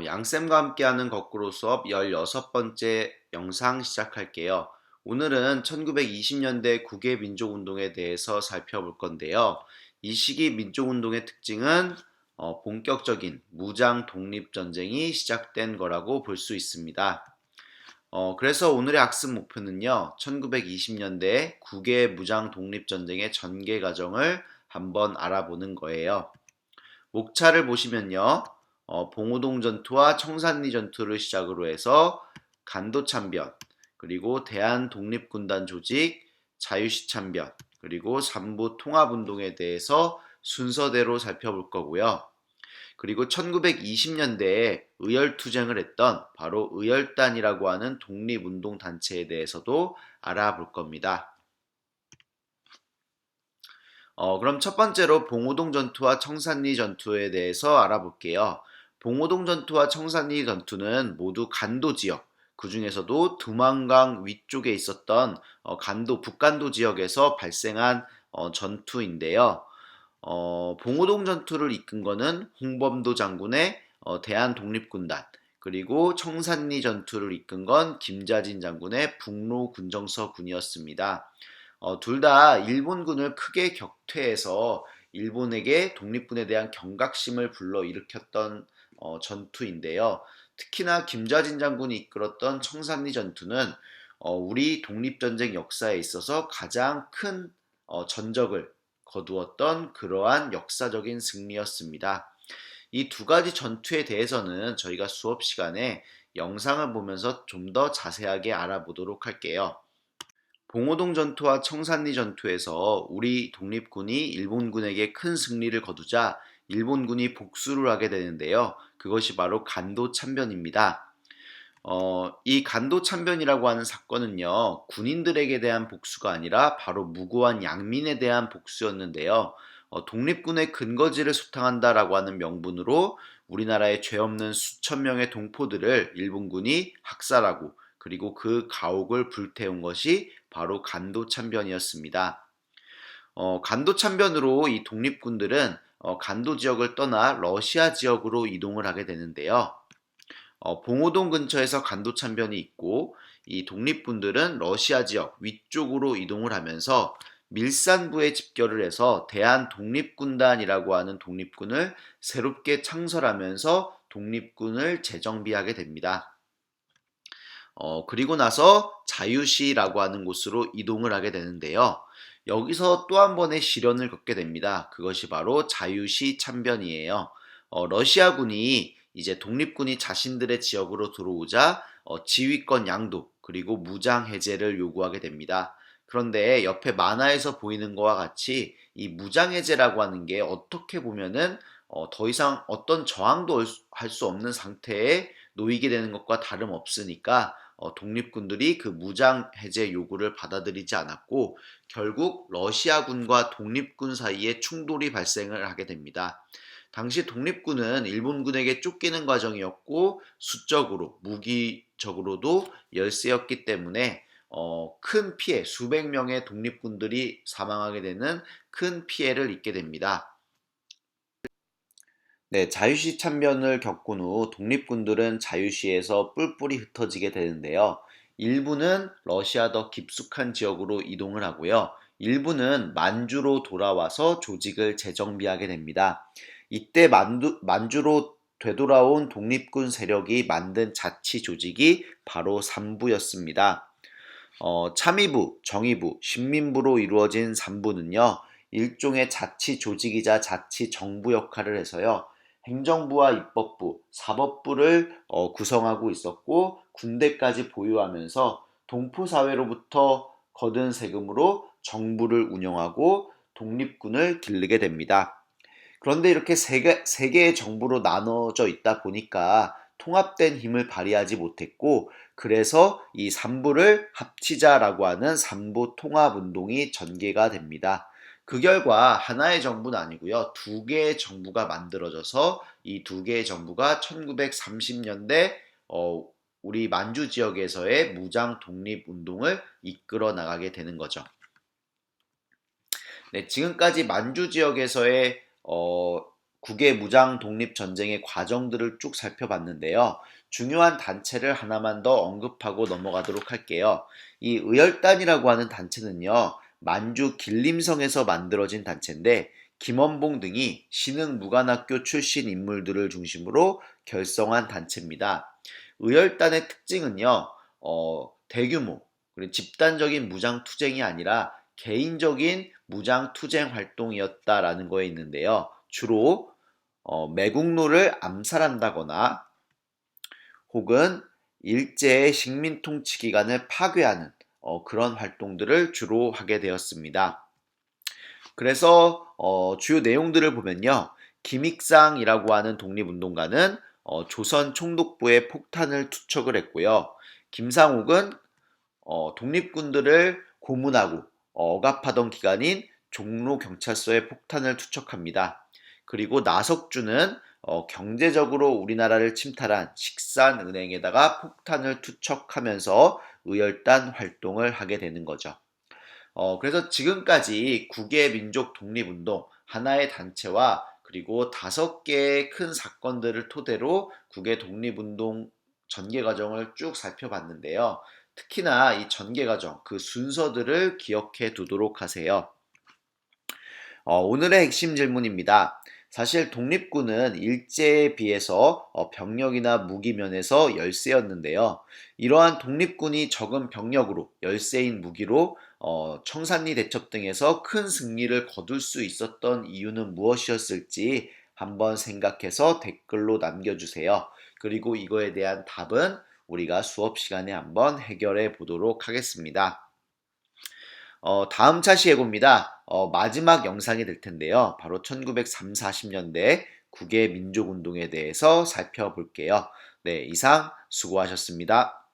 양쌤과 함께하는 거꾸로 수업 16번째 영상 시작할게요. 오늘은 1920년대 국외 민족운동에 대해서 살펴볼 건데요. 이 시기 민족운동의 특징은 본격적인 무장 독립전쟁이 시작된 거라고 볼 수 있습니다. 그래서 오늘의 학습 목표는요, 1920년대 국외 무장 독립전쟁의 전개 과정을 한번 알아보는 거예요. 목차를 보시면요. 봉오동 전투와 청산리 전투를 시작으로 해서 간도참변, 그리고 대한독립군단 조직, 자유시참변, 그리고 삼부 통합운동에 대해서 순서대로 살펴볼 거고요. 그리고 1920년대에 의열투쟁을 했던 바로 의열단이라고 하는 독립운동단체에 대해서도 알아볼 겁니다. 그럼 첫 번째로 봉오동 전투와 청산리 전투에 대해서 알아볼게요. 봉오동 전투와 청산리 전투는 모두 간도 지역, 그 중에서도 두만강 위쪽에 있었던 간도 북간도 지역에서 발생한 전투인데요. 봉오동 전투를 이끈 거는 홍범도 장군의 대한독립군단, 그리고 청산리 전투를 이끈 건 김자진 장군의 북로군정서 군이었습니다. 둘 다 일본군을 크게 격퇴해서 일본에게 독립군에 대한 경각심을 불러일으켰던 전투인데요. 특히나 김좌진 장군이 이끌었던 청산리 전투는 우리 독립전쟁 역사에 있어서 가장 큰 전적을 거두었던 그러한 역사적인 승리였습니다. 이 두 가지 전투에 대해서는 저희가 수업 시간에 영상을 보면서 좀 더 자세하게 알아보도록 할게요. 봉오동 전투와 청산리 전투에서 우리 독립군이 일본군에게 큰 승리를 거두자 일본군이 복수를 하게 되는데요. 그것이 바로 간도 참변입니다. 이 간도 참변이라고 하는 사건은요, 군인들에게 대한 복수가 아니라 바로 무고한 양민에 대한 복수였는데요. 독립군의 근거지를 소탕한다라고 하는 명분으로 우리나라에 죄 없는 수천 명의 동포들을 일본군이 학살하고 그리고 그 가옥을 불태운 것이 바로 간도 참변이었습니다. 간도 참변으로 이 독립군들은 간도 지역을 떠나 러시아 지역으로 이동을 하게 되는데요. 봉오동 근처에서 간도 참변이 있고 이 독립군들은 러시아 지역 위쪽으로 이동을 하면서 밀산부에 집결을 해서 대한독립군단이라고 하는 독립군을 새롭게 창설하면서 독립군을 재정비하게 됩니다. 그리고 나서 자유시라고 하는 곳으로 이동을 하게 되는데요. 여기서 또 한 번의 시련을 겪게 됩니다. 그것이 바로 자유시 참변이에요. 러시아군이 이제 독립군이 자신들의 지역으로 들어오자 지휘권 양도 그리고 무장 해제를 요구하게 됩니다. 그런데 옆에 만화에서 보이는 것과 같이 이 무장 해제라고 하는 게 어떻게 보면은 더 이상 어떤 저항도 할 수 없는 상태에 놓이게 되는 것과 다름없으니까 독립군들이 그 무장 해제 요구를 받아들이지 않았고 결국 러시아군과 독립군 사이에 충돌이 발생을 하게 됩니다. 당시 독립군은 일본군에게 쫓기는 과정이었고 수적으로 무기적으로도 열세였기 때문에 큰 피해, 수백 명의 독립군들이 사망하게 되는 큰 피해를 입게 됩니다. 네, 자유시 참변을 겪은 후 독립군들은 자유시에서 뿔뿔이 흩어지게 되는데요. 일부는 러시아 더 깊숙한 지역으로 이동을 하고요. 일부는 만주로 돌아와서 조직을 재정비하게 됩니다. 이때 만주로 되돌아온 독립군 세력이 만든 자치 조직이 바로 삼부였습니다. 참의부, 정의부, 신민부로 이루어진 삼부는요, 일종의 자치 조직이자 자치 정부 역할을 해서요, 행정부와 입법부, 사법부를 구성하고 있었고 군대까지 보유하면서 동포사회로부터 거둔 세금으로 정부를 운영하고 독립군을 기르게 됩니다. 그런데 이렇게 세 개의 정부로 나눠져 있다 보니까 통합된 힘을 발휘하지 못했고 그래서 이 삼부를 합치자라고 하는 삼부 통합운동이 전개가 됩니다. 그 결과 하나의 정부는 아니고요. 두 개의 정부가 만들어져서 이 두 개의 정부가 1930년대 우리 만주 지역에서의 무장 독립 운동을 이끌어 나가게 되는 거죠. 네, 지금까지 만주 지역에서의 국외 무장 독립 전쟁의 과정들을 쭉 살펴봤는데요. 중요한 단체를 하나만 더 언급하고 넘어가도록 할게요. 이 의열단이라고 하는 단체는요, 만주 길림성에서 만들어진 단체인데, 김원봉 등이 신흥무관학교 출신 인물들을 중심으로 결성한 단체입니다. 의열단의 특징은요, 대규모, 그리고 집단적인 무장 투쟁이 아니라 개인적인 무장 투쟁 활동이었다라는 거에 있는데요. 주로 매국노를 암살한다거나 혹은 일제의 식민 통치 기간을 파괴하는 그런 활동들을 주로 하게 되었습니다. 그래서 주요 내용들을 보면요. 김익상이라고 하는 독립운동가는 조선 총독부에 폭탄을 투척을 했고요. 김상욱은 독립군들을 고문하고 억압하던 기간인 종로경찰서에 폭탄을 투척합니다. 그리고 나석주는 경제적으로 우리나라를 침탈한 식산은행에다가 폭탄을 투척하면서 의열단 활동을 하게 되는 거죠. 그래서 지금까지 국외 민족 독립운동 하나의 단체와 그리고 5개의 큰 사건들을 토대로 국외 독립운동 전개 과정을 쭉 살펴봤는데요. 특히나 이 전개 과정, 그 순서들을 기억해 두도록 하세요. 오늘의 핵심 질문입니다. 사실 독립군은 일제에 비해서 병력이나 무기 면에서 열세였는데요. 이러한 독립군이 적은 병력으로 열세인 무기로 청산리 대첩 등에서 큰 승리를 거둘 수 있었던 이유는 무엇이었을지 한번 생각해서 댓글로 남겨주세요. 그리고 이거에 대한 답은 우리가 수업 시간에 한번 해결해 보도록 하겠습니다. 다음 차시 예고입니다. 마지막 영상이 될 텐데요. 바로 1930, 40년대 국외 민족운동에 대해서 살펴볼게요. 네, 이상 수고하셨습니다.